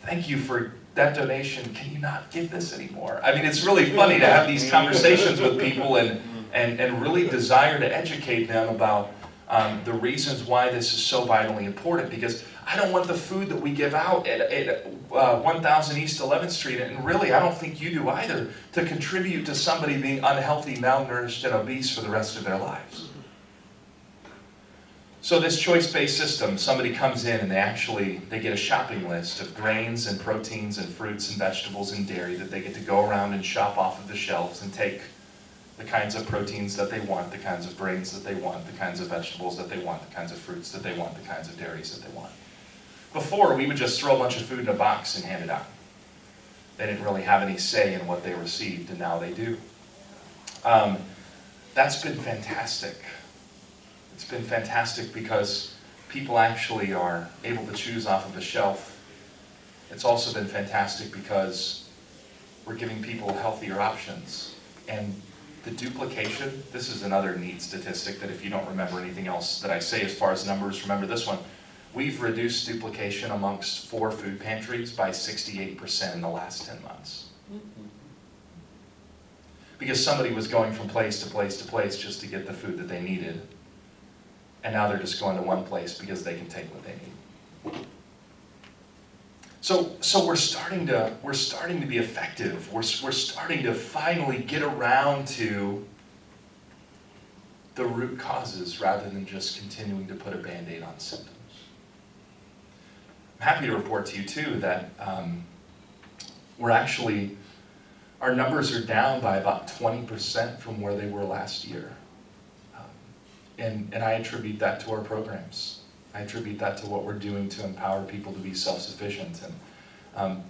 thank you for that donation. Can you not give this anymore? I mean, it's really funny to have these conversations with people and really desire to educate them about the reasons why this is so vitally important, because I don't want the food that we give out at 1000 East 11th Street, and really I don't think you do either, to contribute to somebody being unhealthy, malnourished, and obese for the rest of their lives. So this choice-based system, somebody comes in and they get a shopping list of grains and proteins and fruits and vegetables and dairy that they get to go around and shop off of the shelves and take the kinds of proteins that they want, the kinds of grains that they want, the kinds of vegetables that they want, the kinds of fruits that they want, the kinds of dairies that they want. Before, we would just throw a bunch of food in a box and hand it out. They didn't really have any say in what they received, and now they do. That's been fantastic. It's been fantastic because people actually are able to choose off of a shelf. It's also been fantastic because we're giving people healthier options. And the duplication, this is another neat statistic that if you don't remember anything else that I say as far as numbers, remember this one. We've reduced duplication amongst 4 food pantries by 68% in the last 10 months. Because somebody was going from place to place to place just to get the food that they needed. And now they're just going to one place because they can take what they need. So we're starting to be effective. We're starting to finally get around to the root causes rather than just continuing to put a Band-Aid on symptoms. I'm happy to report to you too that our numbers are down by about 20% from where they were last year. And I attribute that to our programs. I attribute that to what we're doing to empower people to be self-sufficient. And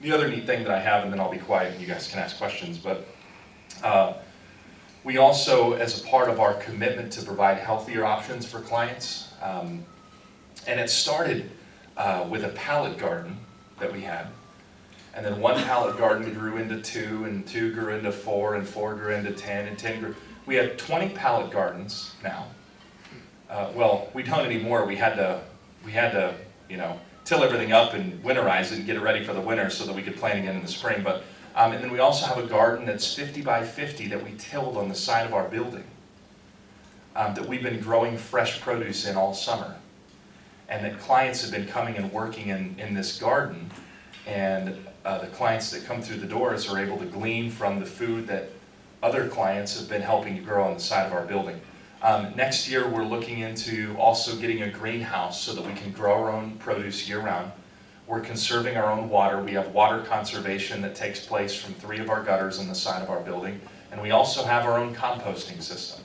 the other neat thing that I have, and then I'll be quiet and you guys can ask questions, but we also, as a part of our commitment to provide healthier options for clients, and it started with a pallet garden that we had. And then one pallet garden grew into 2, and 2 grew into 4, and 4 grew into 10, and 10 grew. We have 20 pallet gardens now. Well, we don't anymore. We had to, till everything up and winterize it and get it ready for the winter so that we could plant again in the spring. But and then we also have a garden that's 50 by 50 that we tilled on the side of our building that we've been growing fresh produce in all summer. And that clients have been coming and working in this garden, and the clients that come through the doors are able to glean from the food that other clients have been helping to grow on the side of our building. Next year we're looking into also getting a greenhouse so that we can grow our own produce year-round. We're conserving our own water. We have water conservation that takes place from 3 of our gutters on the side of our building. And we also have our own composting system.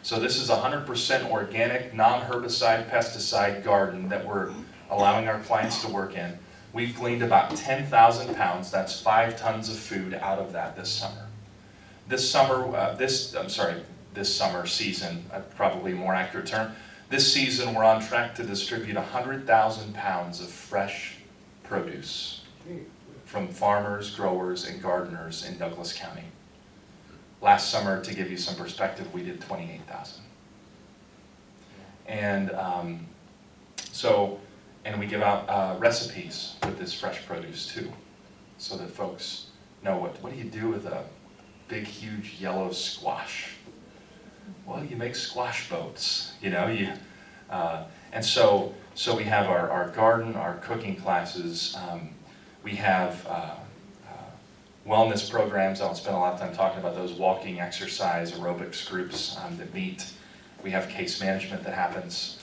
So this is a 100% organic, non-herbicide, pesticide garden that we're allowing our clients to work in. We've gleaned about 10,000 pounds, that's 5 tons of food out of that this summer. This summer season, probably a more accurate term, this season we're on track to distribute 100,000 pounds of fresh produce from farmers, growers, and gardeners in Douglas County. Last summer, to give you some perspective, we did 28,000. And and we give out recipes with this fresh produce too, so that folks know what do you do with a big, huge yellow squash? Well, you make squash boats, and so we have our garden, our cooking classes. We have wellness programs. I don't spend a lot of time talking about those. Walking, exercise, aerobics groups that meet. We have case management that happens.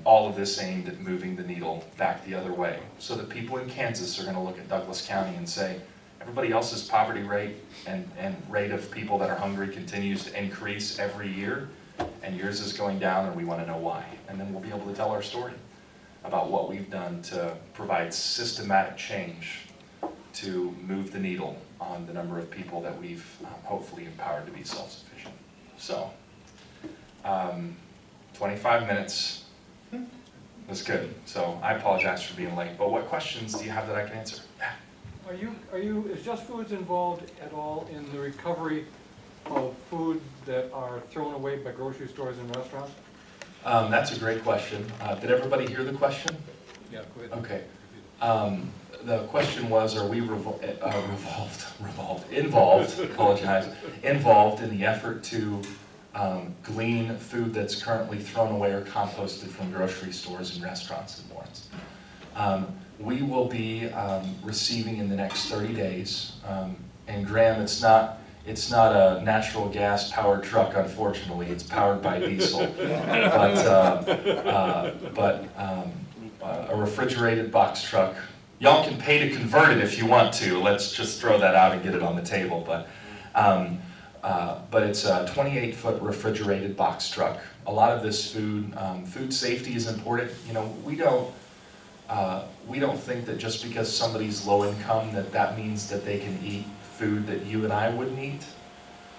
All of this aimed at moving the needle back the other way, so that people in Kansas are going to look at Douglas County and say, everybody else's poverty rate and rate of people that are hungry continues to increase every year, and yours is going down, and we want to know why. And then we'll be able to tell our story about what we've done to provide systematic change to move the needle on the number of people that we've hopefully empowered to be self-sufficient. So, 25 minutes. That's good. So I apologize for being late, but what questions do you have that I can answer? Yeah. Is Just Foods involved at all in the recovery of food that are thrown away by grocery stores and restaurants? That's a great question. Did everybody hear the question? Yeah, go ahead. Okay. the question was, are we involved in the effort to glean food that's currently thrown away or composted from grocery stores and restaurants in Lawrence? We will be receiving in the next 30 days, and Graham, it's not a natural gas powered truck, unfortunately. It's powered by diesel, but a refrigerated box truck. Y'all can pay to convert it if you want to. Let's just throw that out and get it on the table. But it's a 28-foot refrigerated box truck. A lot of this food safety is important. You know, we don't think that just because somebody's low income that means that they can eat food that you and I wouldn't eat.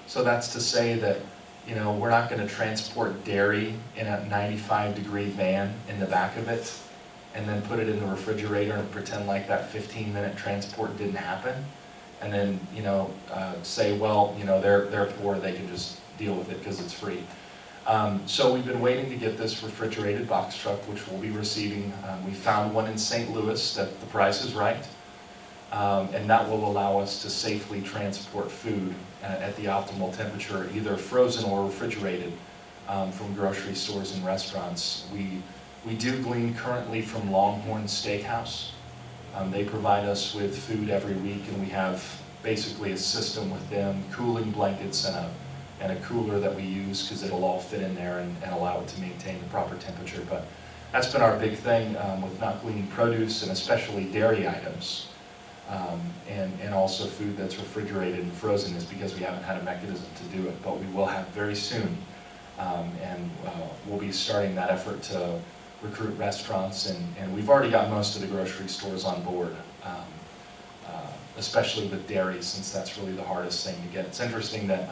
So that's to say that, you know, we're not going to transport dairy in a 95-degree van in the back of it and then put it in the refrigerator and pretend like that 15-minute transport didn't happen, and then, you know, say, well, you know, they're poor, they can just deal with it because it's free. So we've been waiting to get this refrigerated box truck, which we'll be receiving. We found one in St. Louis that the price is right, and that will allow us to safely transport food at the optimal temperature, either frozen or refrigerated, from grocery stores and restaurants. We do glean currently from Longhorn Steakhouse. They provide us with food every week, and we have basically a system with them, cooling blankets and a cooler that we use because it'll all fit in there and allow it to maintain the proper temperature. But that's been our big thing with not gleaning produce, and especially dairy items, and also food that's refrigerated and frozen, is because we haven't had a mechanism to do it, but we will have very soon. And we'll be starting that effort to recruit restaurants, and we've already got most of the grocery stores on board, especially with dairy, since that's really the hardest thing to get. It's interesting that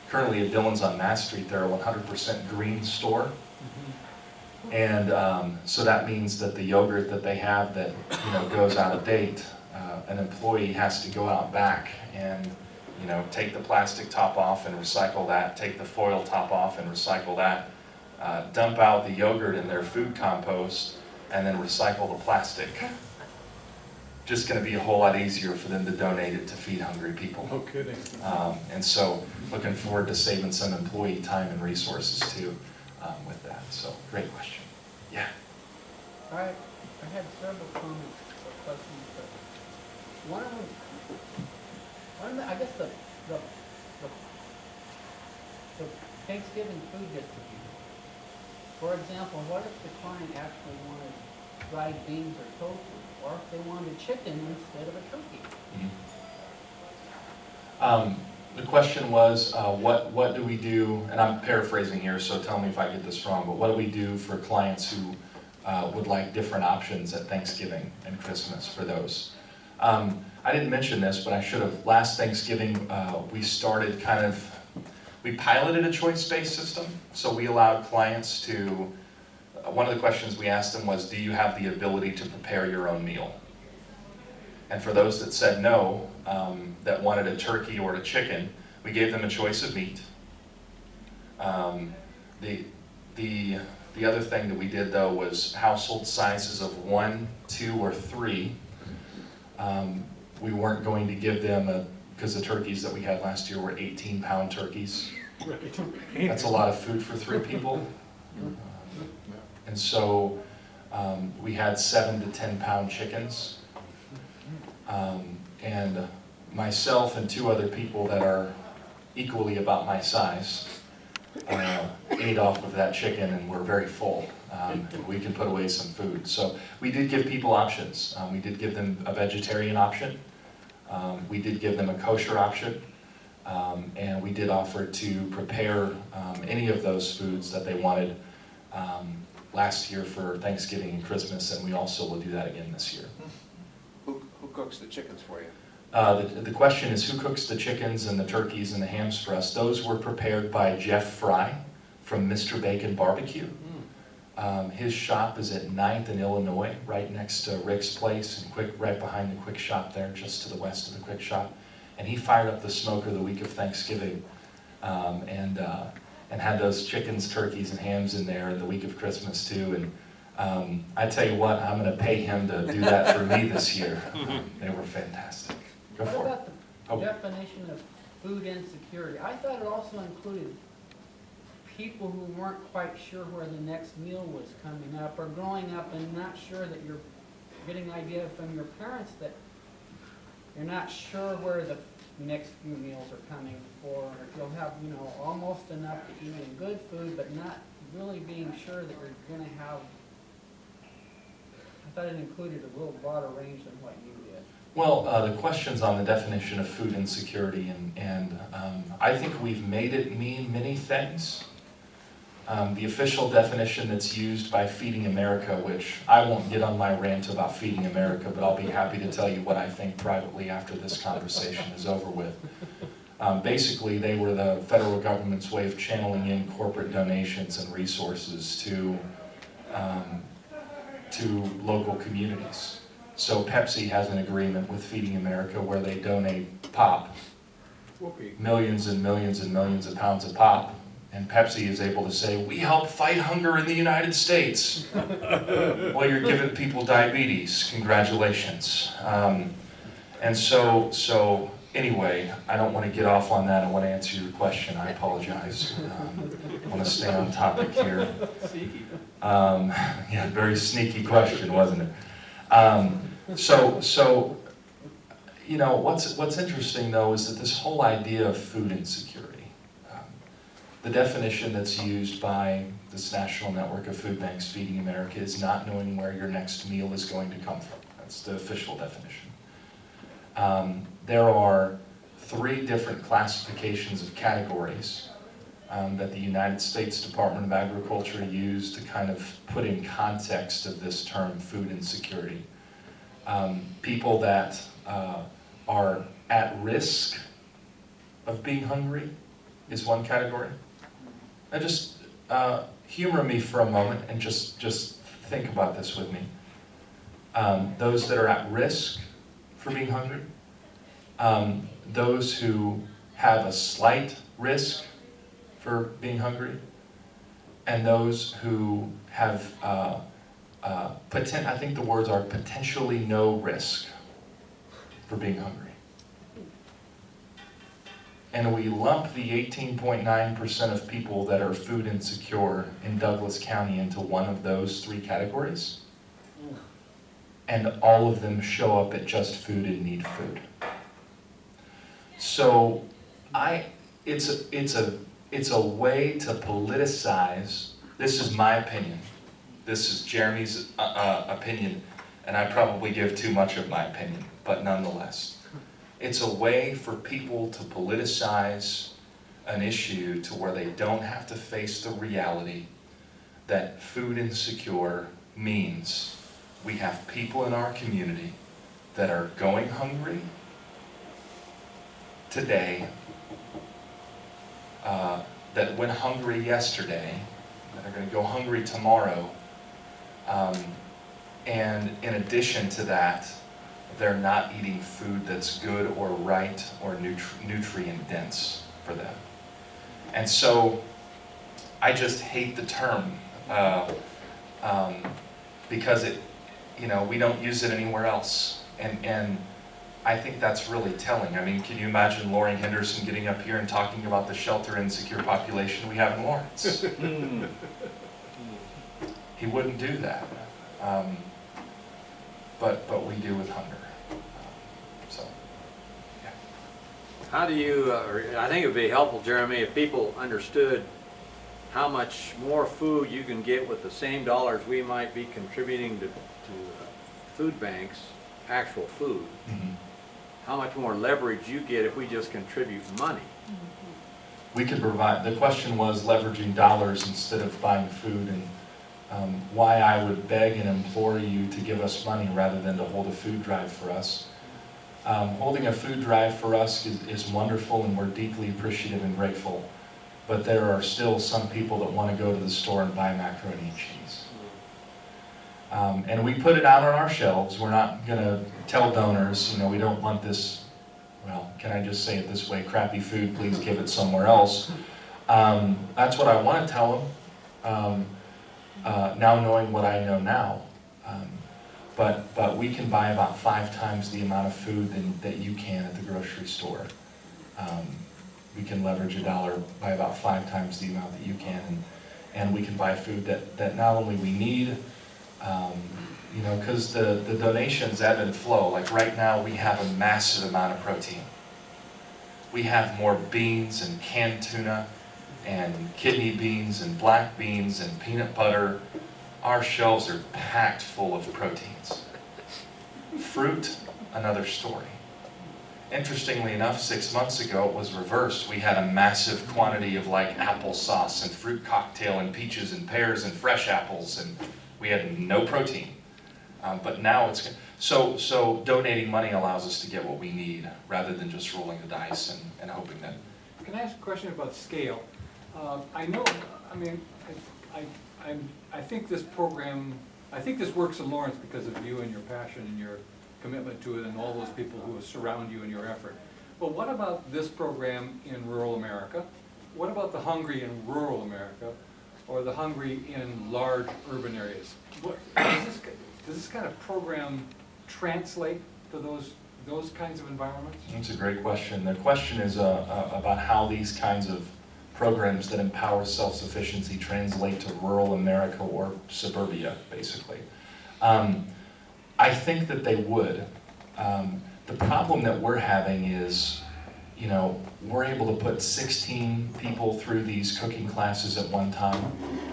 currently at Dillon's on Mass Street, they're a 100% green store. And so that means that the yogurt that they have that, you know, goes out of date, an employee has to go out back and, you know, take the plastic top off and recycle that, take the foil top off and recycle that, dump out the yogurt in their food compost, and then recycle the plastic. Just going to be a whole lot easier for them to donate it to feed hungry people. No kidding. And so looking forward to saving some employee time and resources too with that. So great question. Yeah. All right, I had several comments or questions, but one of them, I guess the Thanksgiving food distribution. For example, what if the client actually wanted dried beans or tofu, or if they wanted chicken instead of a turkey? The question was, what do we do, and I'm paraphrasing here, so tell me if I get this wrong, but what do we do for clients who would like different options at Thanksgiving and Christmas for those? I didn't mention this, but I should have. Last Thanksgiving, we piloted a choice-based system, so we allowed clients to, one of the questions we asked them was, do you have the ability to prepare your own meal? And for those that said no, that wanted a turkey or a chicken, we gave them a choice of meat. The other thing that we did though was household sizes of 1, 2, or 3. We weren't going to give them because the turkeys that we had last year were 18-pound turkeys. That's a lot of food for 3 people. And so we had 7 to 10-pound chickens. And myself and 2 other people that are equally about my size ate off of that chicken, and we're very full. We can put away some food. So we did give people options. We did give them a vegetarian option. We did give them a kosher option. And we did offer to prepare any of those foods that they wanted last year for Thanksgiving and Christmas, and we also will do that again this year. Who cooks the chickens for you? The question is, who cooks the chickens and the turkeys and the hams for us? Those were prepared by Jeff Fry from Mr. Bacon Barbecue. His shop is at 9th and Illinois, right next to Rick's Place, and right behind the Quick Shop there, just to the west of the Quick Shop. And he fired up the smoker the week of Thanksgiving and had those chickens, turkeys, and hams in there the week of Christmas too. And I tell you what, I'm gonna pay him to do that for me this year. They were fantastic. Go What for it. about the Oh. definition of food insecurity? I thought it also included people who weren't quite sure where the next meal was coming up, or growing up and not sure that you're getting idea from your parents that you're not sure where the next few meals are coming for, or if you'll have, you know, almost enough to eat good food, but not really being sure that you're gonna have. I thought it included a little broader range than what you did. Well, the question's on the definition of food insecurity, and I think we've made it mean many things. The official definition that's used by Feeding America, which I won't get on my rant about Feeding America, but I'll be happy to tell you what I think privately after this conversation is over with. Basically, they were the federal government's way of channeling in corporate donations and resources to local communities. So Pepsi has an agreement with Feeding America where they donate pop, millions and millions and millions of pounds of pop. And Pepsi is able to say, we help fight hunger in the United States. Well, you're giving people diabetes, congratulations. And so anyway, I don't want to get off on that. I want to answer your question, I apologize. I want to stay on topic here. Yeah, very sneaky question, wasn't it? So you know, what's interesting though is that this whole idea of food insecurity, the definition that's used by this National Network of Food Banks, Feeding America, is not knowing where your next meal is going to come from. That's the official definition. There are 3 different classifications of categories that the United States Department of Agriculture used to kind of put in context of this term, food insecurity. People that are at risk of being hungry is one category. Now just humor me for a moment and just think about this with me. Those that are at risk for being hungry, those who have a slight risk for being hungry, and those who have, I think the words are potentially no risk for being hungry. And we lump the 18.9% of people that are food insecure in Douglas County into one of those 3 categories. And all of them show up at Just Food and need food. So it's a way to politicize. This is my opinion. This is Jeremy's opinion, and I probably give too much of my opinion, but nonetheless. It's a way for people to politicize an issue to where they don't have to face the reality that food insecure means we have people in our community that are going hungry today, that went hungry yesterday, that are going to go hungry tomorrow, and in addition to that, they're not eating food that's good or right or nutrient dense for them. And so I just hate the term because it, you know, we don't use it anywhere else. And I think that's really telling. I mean, can you imagine Loring Henderson getting up here and talking about the shelter insecure population we have in Lawrence? He wouldn't do that. But we do with hunger. So, yeah. How do you, I think it would be helpful, Jeremy, if people understood how much more food you can get with the same dollars we might be contributing to food banks, actual food. Mm-hmm. How much more leverage you get if we just contribute money. We could provide, the question was leveraging dollars instead of buying food, and why I would beg and implore you to give us money rather than to hold a food drive for us. Holding a food drive for us is wonderful, and we're deeply appreciative and grateful, but there are still some people that want to go to the store and buy macaroni and cheese. And we put it out on our shelves. We're not going to tell donors, you know, we don't want this, well, can I just say it this way, crappy food, please give it somewhere else. That's what I want to tell them. now knowing what I know now. But we can buy about 5 times the amount of food that you can at the grocery store. We can leverage $1 by about 5 times the amount that you can, and we can buy food that not only we need, you know, because the donations ebb and flow. Like right now, we have a massive amount of protein. We have more beans and canned tuna and kidney beans and black beans and peanut butter. Our shelves are packed full of proteins. Fruit, another story. Interestingly enough, 6 months ago, it was reversed. We had a massive quantity of like applesauce and fruit cocktail and peaches and pears and fresh apples, and we had no protein. But now it's, so donating money allows us to get what we need rather than just rolling the dice and hoping that. Can I ask a question about scale? I know, I mean, I think this program, I think this works in Lawrence because of you and your passion and your commitment to it and all those people who surround you in your effort. But what about this program in rural America? What about the hungry in rural America, or the hungry in large urban areas? Does this kind of program translate to those kinds of environments? That's a great question. The question is about how these kinds of programs that empower self-sufficiency translate to rural America or suburbia, basically. I think that they would. The problem that we're having is, you know, we're able to put 16 people through these cooking classes at one time,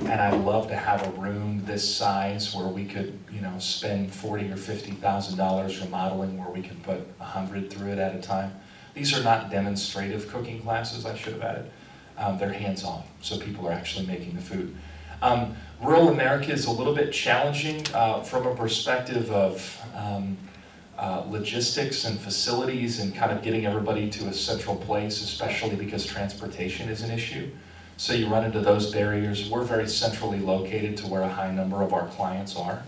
and I'd love to have a room this size where we could, you know, spend $40,000 or $50,000 remodeling, where we can put 100 through it at a time. These are not demonstrative cooking classes, I should have added. They're hands-on, so people are actually making the food. Rural America is a little bit challenging from a perspective of logistics and facilities and kind of getting everybody to a central place, especially because transportation is an issue. So you run into those barriers. We're very centrally located to where a high number of our clients are.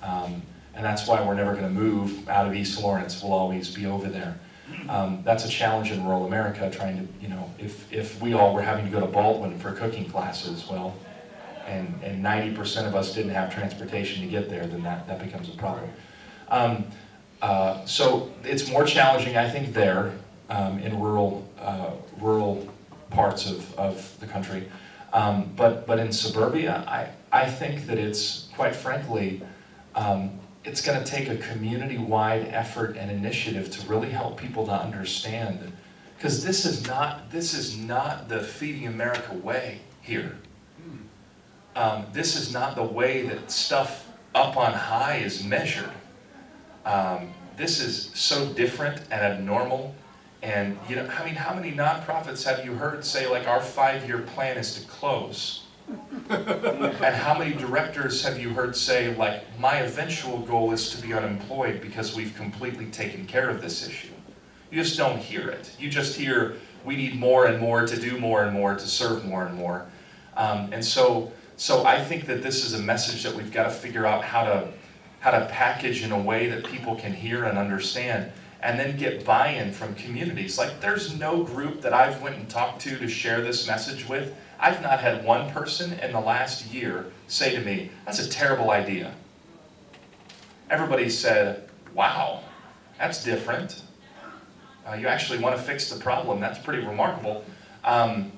And that's why we're never going to move out of East Lawrence. We'll always be over there. That's a challenge in rural America, trying to, you know, if we all were having to go to Baldwin for cooking classes, well, and 90% of us didn't have transportation to get there, then that becomes a problem. So it's more challenging, I think, there in rural parts of the country. But in suburbia, I think that it's, quite frankly, it's going to take a community-wide effort and initiative to really help people to understand, because this is not the Feeding America way here. This is not the way that stuff up on high is measured. This is so different and abnormal. And you know, I mean, how many nonprofits have you heard say, like, our 5-year plan is to close? And how many directors have you heard say, like, my eventual goal is to be unemployed because we've completely taken care of this issue? You just don't hear it. You just hear, we need more and more to do more and more to serve more and more. And so I think that this is a message that we've got to figure out how to package in a way that people can hear and understand, and then get buy-in from communities. Like, there's no group that I've went and talked to share this message with. I've not had one person in the last year say to me, that's a terrible idea. Everybody said, wow, that's different. You actually want to fix the problem. That's pretty remarkable. And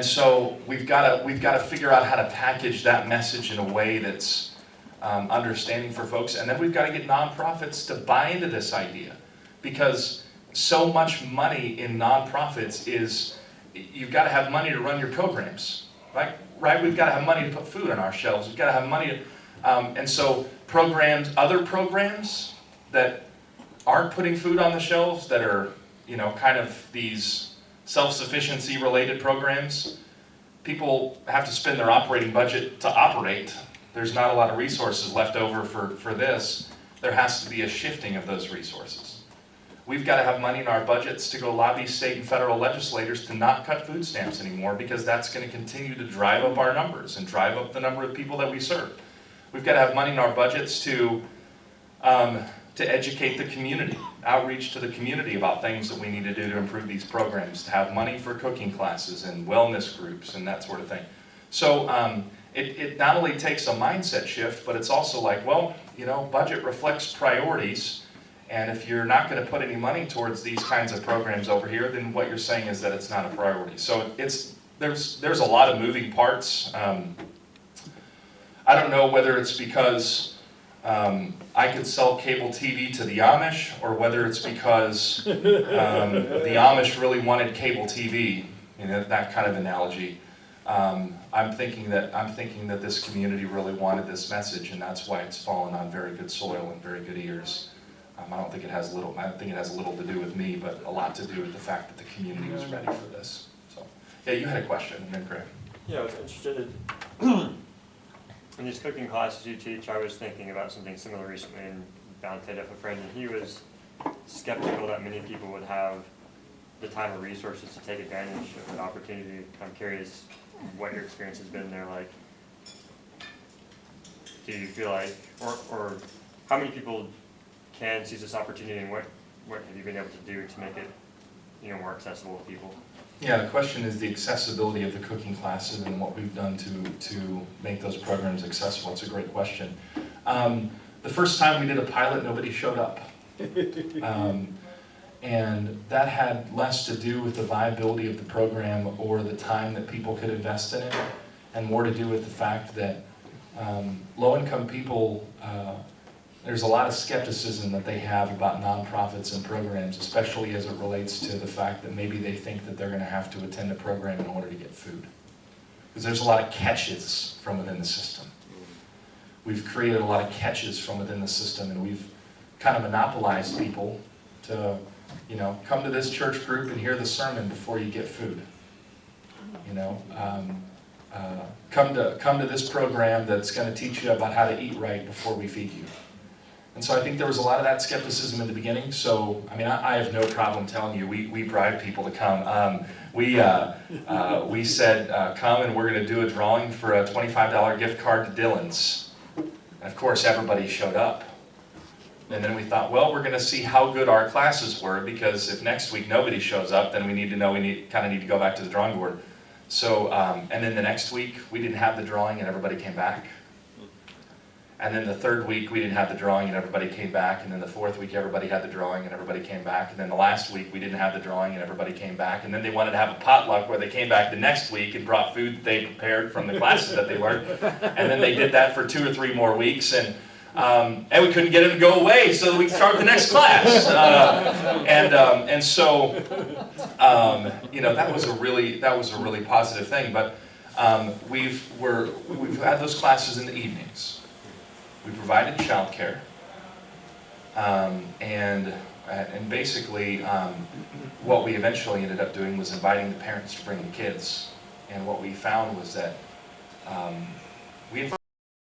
so we've got to figure out how to package that message in a way that's understanding for folks. And then we've got to get nonprofits to buy into this idea, because so much money in nonprofits is, you've got to have money to run your programs, right? We've got to have money to put food on our shelves. We've got to have money to, and so other programs that aren't putting food on the shelves, that are, you know, kind of these self-sufficiency related programs, people have to spend their operating budget to operate. There's not a lot of resources left over for this. There has to be a shifting of those resources. We've got to have money in our budgets to go lobby state and federal legislators to not cut food stamps anymore, because that's going to continue to drive up our numbers and drive up the number of people that we serve. We've got to have money in our budgets to educate the community, outreach to the community about things that we need to do to improve these programs, to have money for cooking classes and wellness groups and that sort of thing. So it not only takes a mindset shift, but it's also like, well, you know, budget reflects priorities. And if you're not going to put any money towards these kinds of programs over here, then what you're saying is that it's not a priority. So there's a lot of moving parts. I don't know whether it's because I could sell cable TV to the Amish, or whether it's because the Amish really wanted cable TV, you know, that kind of analogy. I'm thinking that this community really wanted this message, and that's why it's fallen on very good soil and very good ears. I don't think it has little to do with me, but a lot to do with the fact that the community was ready for this. So, yeah, you had a question, and then Craig. Yeah, I was interested in these cooking classes you teach. I was thinking about something similar recently and bounced it off a friend, and he was skeptical that many people would have the time or resources to take advantage of the opportunity. I'm curious what your experience has been there like. Do you feel like, or how many people can seize this opportunity, and what have you been able to do to make it, you know, more accessible to people? Yeah, the question is the accessibility of the cooking classes and what we've done to make those programs accessible. It's a great question. The first time we did a pilot, nobody showed up. And that had less to do with the viability of the program or the time that people could invest in it, and more to do with the fact that low-income people, there's a lot of skepticism that they have about nonprofits and programs, especially as it relates to the fact that maybe they think that they're going to have to attend a program in order to get food. Because there's a lot of catches from within the system. We've created a lot of catches from within the system, and we've kind of monopolized people to, you know, come to this church group and hear the sermon before you get food. You know, come to this program that's going to teach you about how to eat right before we feed you. And so I think there was a lot of that skepticism in the beginning. So, I mean, I have no problem telling you, we bribe people to come. We said, come and we're going to do a drawing for a $25 gift card to Dillon's. And of course, everybody showed up. And then we thought, well, we're going to see how good our classes were, because if next week nobody shows up, then we need to know kind of need to go back to the drawing board. So, and then the next week, we didn't have the drawing and everybody came back. And then the third week, we didn't have the drawing and everybody came back. And then the fourth week, everybody had the drawing and everybody came back. And then the last week, we didn't have the drawing and everybody came back. And then they wanted to have a potluck where they came back the next week and brought food that they prepared from the classes that they learned. And then they did that for 2 or 3 more weeks. And we couldn't get them to go away so that we could start the next class. And so, you know, that was a really positive thing. But we've had those classes in the evenings. We provided childcare, and basically what we eventually ended up doing was inviting the parents to bring the kids. And what we found was that we